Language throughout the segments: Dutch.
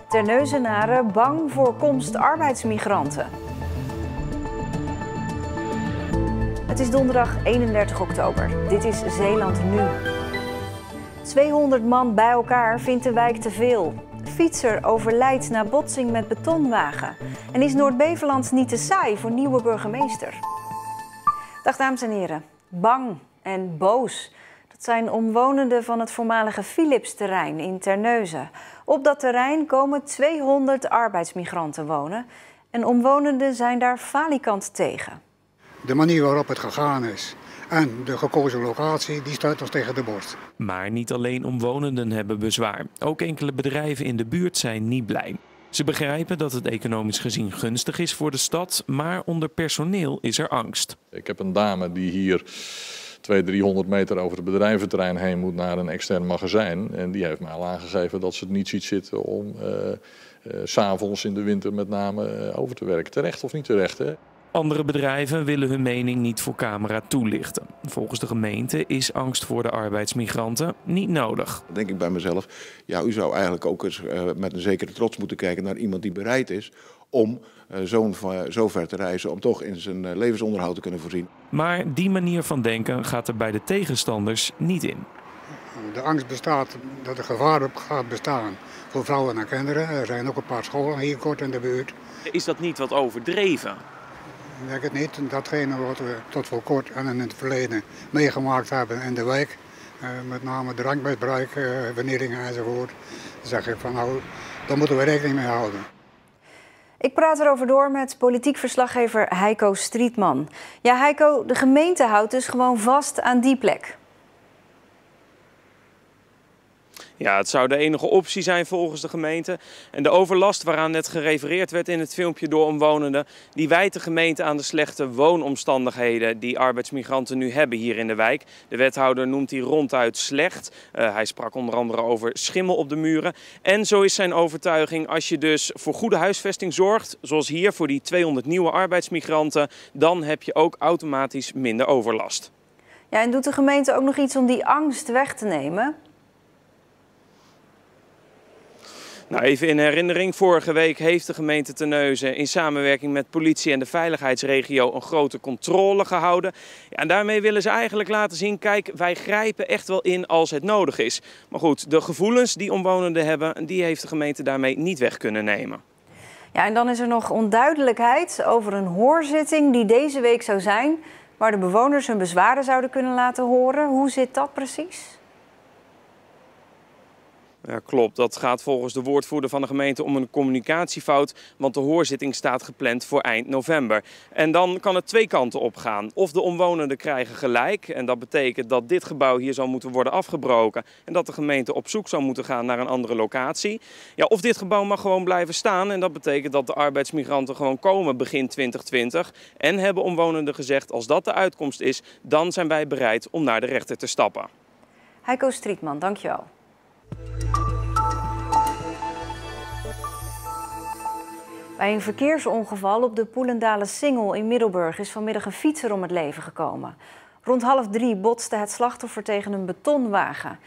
Terneuzenaren bang voor komst arbeidsmigranten. Het is donderdag 31 oktober. Dit is Zeeland Nu. 200 man bij elkaar vindt de wijk te veel. Fietser overlijdt na botsing met betonwagen. En is Noord-Beveland niet te saai voor nieuwe burgemeester? Dag dames en heren. Bang en boos. Dat zijn omwonenden van het voormalige Philips-terrein in Terneuzen. Op dat terrein komen 200 arbeidsmigranten wonen. En omwonenden zijn daar falikant tegen. De manier waarop het gegaan is en de gekozen locatie, die staat ons tegen de borst. Maar niet alleen omwonenden hebben bezwaar. Ook enkele bedrijven in de buurt zijn niet blij. Ze begrijpen dat het economisch gezien gunstig is voor de stad, maar onder personeel is er angst. Ik heb een dame die hier 200-300 meter over het bedrijventerrein heen moet naar een extern magazijn. En die heeft mij al aangegeven dat ze het niet ziet zitten om 's avonds in de winter met name over te werken. Terecht of niet terecht, hè? Andere bedrijven willen hun mening niet voor camera toelichten. Volgens de gemeente is angst voor de arbeidsmigranten niet nodig. Dan denk ik bij mezelf, ja, u zou eigenlijk ook eens met een zekere trots moeten kijken naar iemand die bereid is om zo ver te reizen, om toch in zijn levensonderhoud te kunnen voorzien. Maar die manier van denken gaat er bij de tegenstanders niet in. De angst bestaat dat er gevaar gaat bestaan voor vrouwen en kinderen. Er zijn ook een paar scholen hier kort in de buurt. Is dat niet wat overdreven? Ik denk het niet. Datgene wat we tot voor kort en in het verleden meegemaakt hebben in de wijk, met name drankmisbruik, vernielingen enzovoort, dan zeg ik van nou, daar moeten we rekening mee houden. Ik praat erover door met politiek verslaggever Heiko Strietman. Ja, Heiko, de gemeente houdt dus gewoon vast aan die plek. Ja, het zou de enige optie zijn volgens de gemeente. En de overlast waaraan net gerefereerd werd in het filmpje door omwonenden, die wijt de gemeente aan de slechte woonomstandigheden die arbeidsmigranten nu hebben hier in de wijk. De wethouder noemt die ronduit slecht. Hij sprak onder andere over schimmel op de muren. En zo is zijn overtuiging, als je dus voor goede huisvesting zorgt, zoals hier voor die 200 nieuwe arbeidsmigranten, dan heb je ook automatisch minder overlast. Ja, en doet de gemeente ook nog iets om die angst weg te nemen? Nou, even in herinnering, vorige week heeft de gemeente Terneuzen in samenwerking met politie en de veiligheidsregio een grote controle gehouden. Ja, en daarmee willen ze eigenlijk laten zien, kijk, wij grijpen echt wel in als het nodig is. Maar goed, de gevoelens die omwonenden hebben, die heeft de gemeente daarmee niet weg kunnen nemen. Ja, en dan is er nog onduidelijkheid over een hoorzitting die deze week zou zijn, waar de bewoners hun bezwaren zouden kunnen laten horen. Hoe zit dat precies? Ja, klopt. Dat gaat volgens de woordvoerder van de gemeente om een communicatiefout, want de hoorzitting staat gepland voor eind november. En dan kan het twee kanten op gaan. Of de omwonenden krijgen gelijk, en dat betekent dat dit gebouw hier zal moeten worden afgebroken en dat de gemeente op zoek zou moeten gaan naar een andere locatie. Ja, of dit gebouw mag gewoon blijven staan en dat betekent dat de arbeidsmigranten gewoon komen begin 2020. En hebben omwonenden gezegd, als dat de uitkomst is, dan zijn wij bereid om naar de rechter te stappen. Heiko Strietman, dankjewel. Bij een verkeersongeval op de Poelendale-Singel in Middelburg is vanmiddag een fietser om het leven gekomen. Rond 2:30 botste het slachtoffer tegen een betonwagen.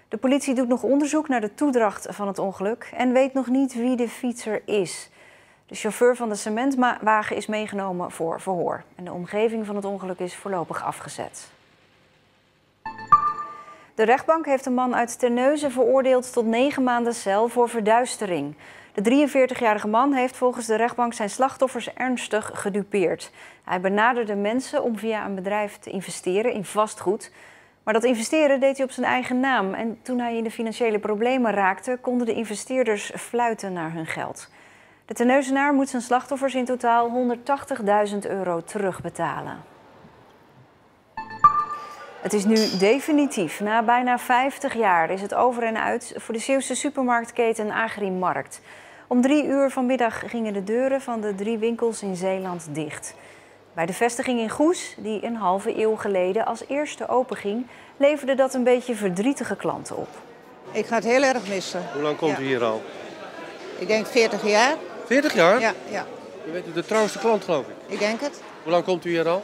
De politie doet nog onderzoek naar de toedracht van het ongeluk en weet nog niet wie de fietser is. De chauffeur van de cementwagen is meegenomen voor verhoor. En de omgeving van het ongeluk is voorlopig afgezet. De rechtbank heeft een man uit Terneuzen veroordeeld tot 9 maanden cel voor verduistering. De 43-jarige man heeft volgens de rechtbank zijn slachtoffers ernstig gedupeerd. Hij benaderde mensen om via een bedrijf te investeren in vastgoed. Maar dat investeren deed hij op zijn eigen naam. En toen hij in de financiële problemen raakte, konden de investeerders fluiten naar hun geld. De Terneuzenaar moet zijn slachtoffers in totaal €180.000 terugbetalen. Het is nu definitief. Na bijna 50 jaar is het over en uit voor de Zeeuwse supermarktketen Agrimarkt. Om 3 uur vanmiddag gingen de deuren van de 3 winkels in Zeeland dicht. Bij de vestiging in Goes, die een halve eeuw geleden als eerste openging, leverde dat een beetje verdrietige klanten op. Ik ga het heel erg missen. Hoe lang komt u hier al? Ik denk 40 jaar. 40 jaar? Ja. U bent de trouwste klant, geloof ik. Ik denk het. Hoe lang komt u hier al?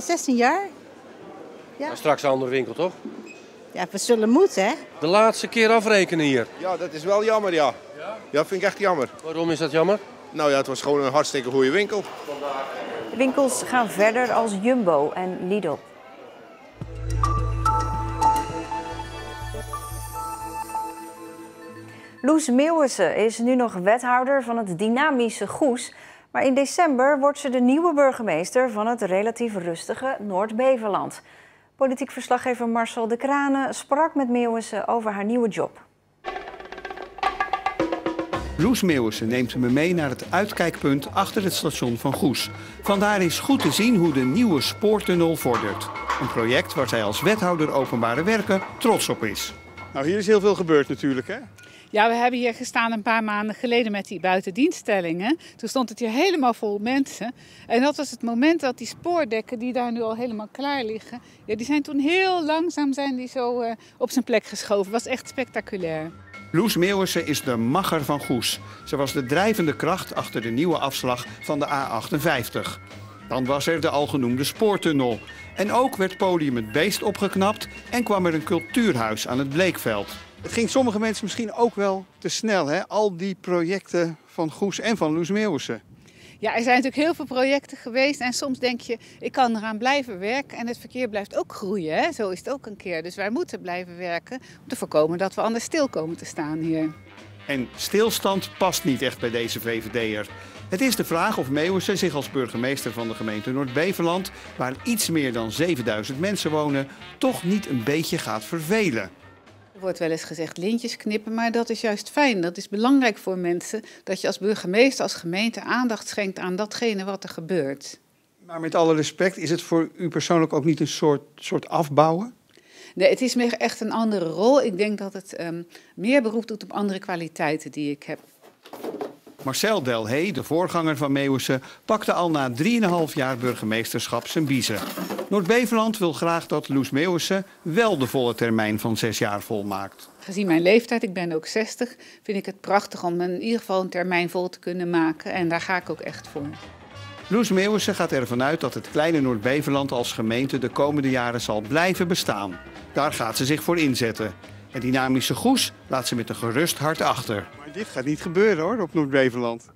16 jaar. Ja. Maar straks een andere winkel, toch? Ja, we zullen moeten, hè? De laatste keer afrekenen hier. Ja, dat is wel jammer, ja. Ja, vind ik echt jammer. Waarom is dat jammer? Nou ja, het was gewoon een hartstikke goede winkel. De winkels gaan verder als Jumbo en Lidl. Loes Meeuwissen is nu nog wethouder van het dynamische Goes. Maar in december wordt ze de nieuwe burgemeester van het relatief rustige Noord-Beveland. Politiek verslaggever Marcel de Krane sprak met Meeuwissen over haar nieuwe job. Loes Meeuwissen neemt me mee naar het uitkijkpunt achter het station van Goes. Vandaar is goed te zien hoe de nieuwe spoortunnel vordert. Een project waar zij als wethouder openbare werken trots op is. Nou, hier is heel veel gebeurd natuurlijk, hè? Ja, we hebben hier gestaan een paar maanden geleden met die buitendienststellingen. Toen stond het hier helemaal vol mensen. En dat was het moment dat die spoordekken, die daar nu al helemaal klaar liggen, ja, die zijn toen heel langzaam op zijn plek geschoven. Dat was echt spectaculair. Loes Meeuwissen is de magger van Goes. Ze was de drijvende kracht achter de nieuwe afslag van de A58. Dan was er de algenoemde spoortunnel. En ook werd Podium het Beest opgeknapt en kwam er een cultuurhuis aan het Bleekveld. Het ging sommige mensen misschien ook wel te snel, hè? Al die projecten van Goes en van Loes Meeuwissen. Ja, er zijn natuurlijk heel veel projecten geweest en soms denk je, ik kan eraan blijven werken en het verkeer blijft ook groeien. Hè? Zo is het ook een keer. Dus wij moeten blijven werken om te voorkomen dat we anders stil komen te staan hier. En stilstand past niet echt bij deze VVD'er. Het is de vraag of Meeuwissen zich als burgemeester van de gemeente Noord-Beveland, waar iets meer dan 7000 mensen wonen, toch niet een beetje gaat vervelen. Er wordt wel eens gezegd lintjes knippen, maar dat is juist fijn. Dat is belangrijk voor mensen, dat je als burgemeester, als gemeente aandacht schenkt aan datgene wat er gebeurt. Maar met alle respect, is het voor u persoonlijk ook niet een soort afbouwen? Nee, het is meer echt een andere rol. Ik denk dat het meer beroep doet op andere kwaliteiten die ik heb. Marcel Delhey, de voorganger van Meeuwissen, pakte al na 3,5 jaar burgemeesterschap zijn biezen. Noord-Beveland wil graag dat Loes Meeuwissen wel de volle termijn van 6 jaar volmaakt. Gezien mijn leeftijd, ik ben ook 60, vind ik het prachtig om in ieder geval een termijn vol te kunnen maken. En daar ga ik ook echt voor. Loes Meeuwissen gaat ervan uit dat het kleine Noord-Beveland als gemeente de komende jaren zal blijven bestaan. Daar gaat ze zich voor inzetten. Het dynamische Goes laat ze met een gerust hart achter. Maar dit gaat niet gebeuren hoor, op Noord-Beveland.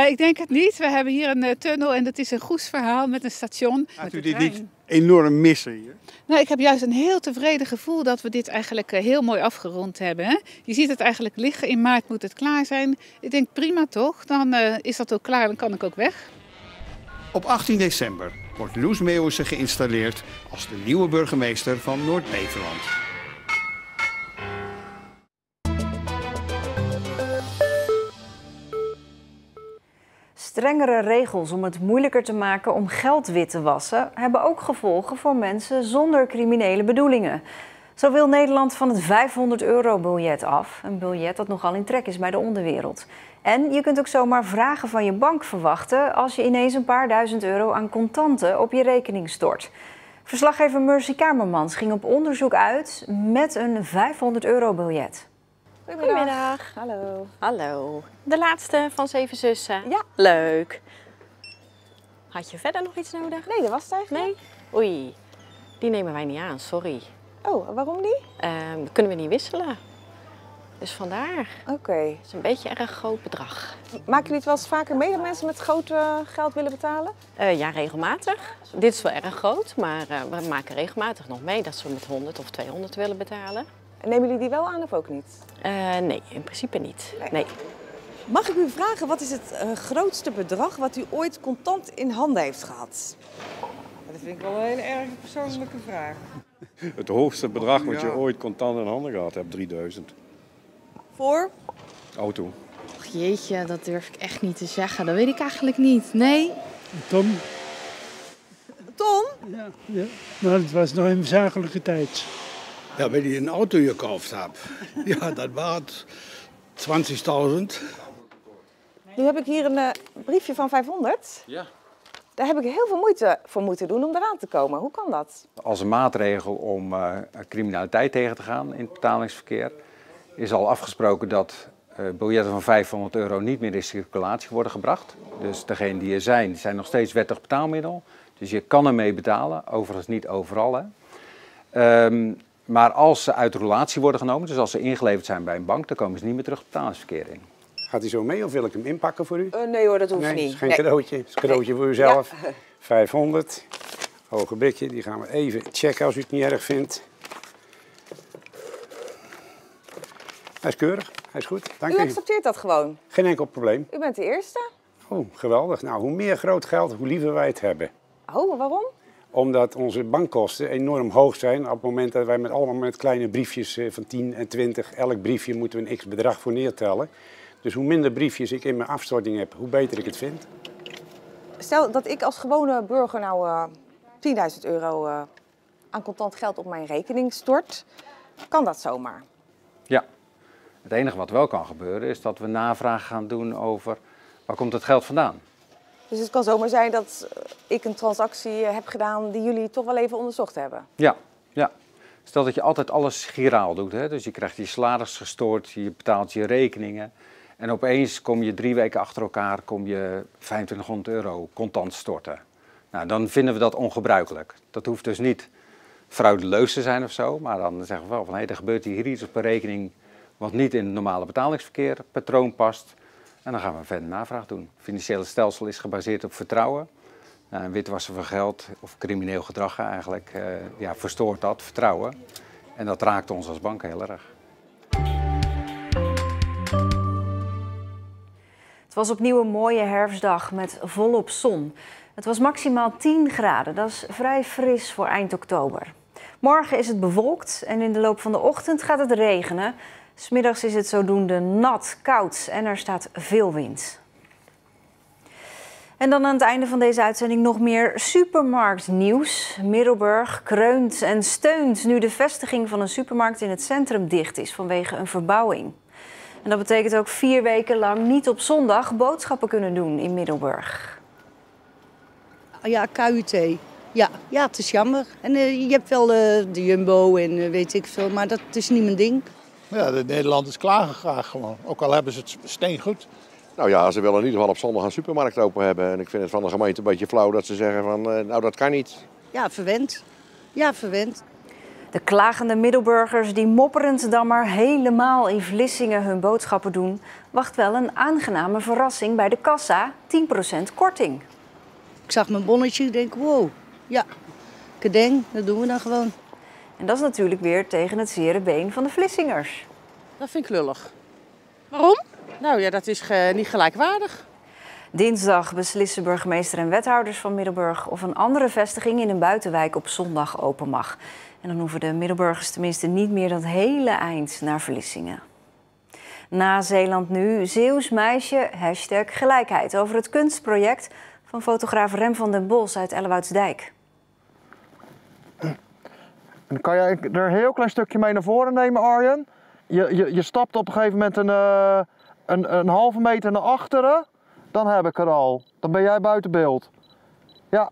Ik denk het niet. We hebben hier een tunnel en dat is een Goes verhaal met een station. Gaat u dit niet enorm missen hier? Nou, ik heb juist een heel tevreden gevoel dat we dit eigenlijk heel mooi afgerond hebben. Hè? Je ziet het eigenlijk liggen. In maart moet het klaar zijn. Ik denk prima toch, dan is dat ook klaar, dan kan ik ook weg. Op 18 december wordt Loes Meeuwissen geïnstalleerd als de nieuwe burgemeester van Noord-Beveland. Strengere regels om het moeilijker te maken om geld wit te wassen hebben ook gevolgen voor mensen zonder criminele bedoelingen. Zo wil Nederland van het 500-euro-biljet af. Een biljet dat nogal in trek is bij de onderwereld. En je kunt ook zomaar vragen van je bank verwachten als je ineens een paar duizend euro aan contanten op je rekening stort. Verslaggever Mercy Kamermans ging op onderzoek uit met een 500-euro-biljet. Goedemiddag. Hallo. Hallo. De laatste van 7 zussen? Ja. Leuk. Had je verder nog iets nodig? Nee, dat was het eigenlijk. Nee? Oei, die nemen wij niet aan, sorry. Oh, waarom niet? Kunnen we niet wisselen. Dus vandaar. Oké. Het is een beetje een erg groot bedrag. Maken jullie het wel eens vaker mee dat mensen met groot geld willen betalen? Ja, regelmatig. Dit is wel erg groot, maar we maken regelmatig nog mee dat ze met 100 of 200 willen betalen. En nemen jullie die wel aan of ook niet? Nee, in principe niet. Nee. Mag ik u vragen, wat is het grootste bedrag wat u ooit contant in handen heeft gehad? Dat vind ik wel een hele erg persoonlijke vraag. Het hoogste bedrag wat je ooit contant in handen gehad hebt, 3000. Voor? Auto. Och jeetje, dat durf ik echt niet te zeggen. Dat weet ik eigenlijk niet. Nee. Ton. Ton? Ja. Nou, dat was nog in zakelijke tijd. Ja, wenn ich een Auto gekauft habe, ja, dat was 20.000. Nu heb ik hier een briefje van 500. Ja. Daar heb ik heel veel moeite voor moeten doen om eraan te komen. Hoe kan dat? Als een maatregel om criminaliteit tegen te gaan in het betalingsverkeer is al afgesproken dat biljetten van 500 euro niet meer in circulatie worden gebracht. Dus degene die er zijn nog steeds wettig betaalmiddel. Dus je kan ermee betalen, overigens niet overal. Hè. Maar als ze uit roulatie worden genomen, dus als ze ingeleverd zijn bij een bank, dan komen ze niet meer terug het betalingsverkeer in. Gaat hij zo mee of wil ik hem inpakken voor u? Nee hoor, dat hoeft Nee, niet. het is geen cadeautje. Het is een cadeautje voor uzelf. Ja. 500. Ogenblikje, die gaan we even checken als u het niet erg vindt. Hij is keurig, hij is goed. Dank u. U accepteert dat gewoon? Geen enkel probleem. U bent de eerste. Oh, geweldig. Nou, hoe meer groot geld, hoe liever wij het hebben. Oh, waarom? Omdat onze bankkosten enorm hoog zijn op het moment dat wij allemaal met kleine briefjes van 10 en 20, elk briefje moeten we een x-bedrag voor neertellen. Dus hoe minder briefjes ik in mijn afstorting heb, hoe beter ik het vind. Stel dat ik als gewone burger nou 10.000 euro aan contant geld op mijn rekening stort. Kan dat zomaar? Ja. Het enige wat wel kan gebeuren is dat we navragen gaan doen over waar komt het geld vandaan. Dus het kan zomaar zijn dat ik een transactie heb gedaan die jullie toch wel even onderzocht hebben? Ja, ja. Stel dat je altijd alles giraal doet, hè? Dus je krijgt je salaris gestort, je betaalt je rekeningen. En opeens kom je 3 weken achter elkaar je 2500 euro contant storten. Nou, dan vinden we dat ongebruikelijk. Dat hoeft dus niet fraudeleus te zijn of zo, maar dan zeggen we wel van hé, er gebeurt hier iets op een rekening wat niet in het normale betalingsverkeer patroon past. En dan gaan we verder navraag doen. Het financiële stelsel is gebaseerd op vertrouwen. En witwassen van geld of crimineel gedrag eigenlijk verstoort dat vertrouwen. En dat raakt ons als bank heel erg. Het was opnieuw een mooie herfstdag met volop zon. Het was maximaal 10 graden, dat is vrij fris voor eind oktober. Morgen is het bewolkt en in de loop van de ochtend gaat het regenen. 'S Middags is het zodoende nat, koud en er staat veel wind. En dan aan het einde van deze uitzending nog meer supermarktnieuws. Middelburg kreunt en steunt nu de vestiging van een supermarkt in het centrum dicht is vanwege een verbouwing. En dat betekent ook 4 weken lang niet op zondag boodschappen kunnen doen in Middelburg. Ja, KUT. Ja, het is jammer. En je hebt wel de Jumbo en weet ik veel, maar dat is niet mijn ding. Ja, de Nederlanders klagen graag gewoon. Ook al hebben ze het steengoed. Nou ja, ze willen in ieder geval op zondag een supermarkt open hebben. En ik vind het van de gemeente een beetje flauw dat ze zeggen van, nou dat kan niet. Ja, verwend. Ja, verwend. De klagende Middelburgers die mopperend dan maar helemaal in Vlissingen hun boodschappen doen, wacht wel een aangename verrassing bij de kassa, 10% korting. Ik zag mijn bonnetje en denk, wow, ja, kedeng, dat doen we dan gewoon. En dat is natuurlijk weer tegen het zere been van de Vlissingers. Dat vind ik lullig. Waarom? Nou ja, dat is niet gelijkwaardig. Dinsdag beslissen burgemeester en wethouders van Middelburg of een andere vestiging in een buitenwijk op zondag open mag. En dan hoeven de Middelburgers tenminste niet meer dat hele eind naar Vlissingen. Na Zeeland nu, Zeeuws meisje, #gelijkheid over het kunstproject van fotograaf Rem van den Bos uit Ellewoudsdijk. En kan jij er een heel klein stukje mee naar voren nemen, Arjen? Je stapt op een gegeven moment een halve meter naar achteren. Dan heb ik er al. Dan ben jij buiten beeld. Ja.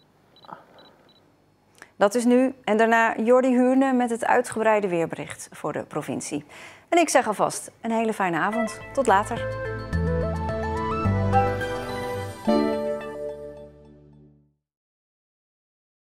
Dat is nu. En daarna Jordi Huurne met het uitgebreide weerbericht voor de provincie. En ik zeg alvast een hele fijne avond. Tot later.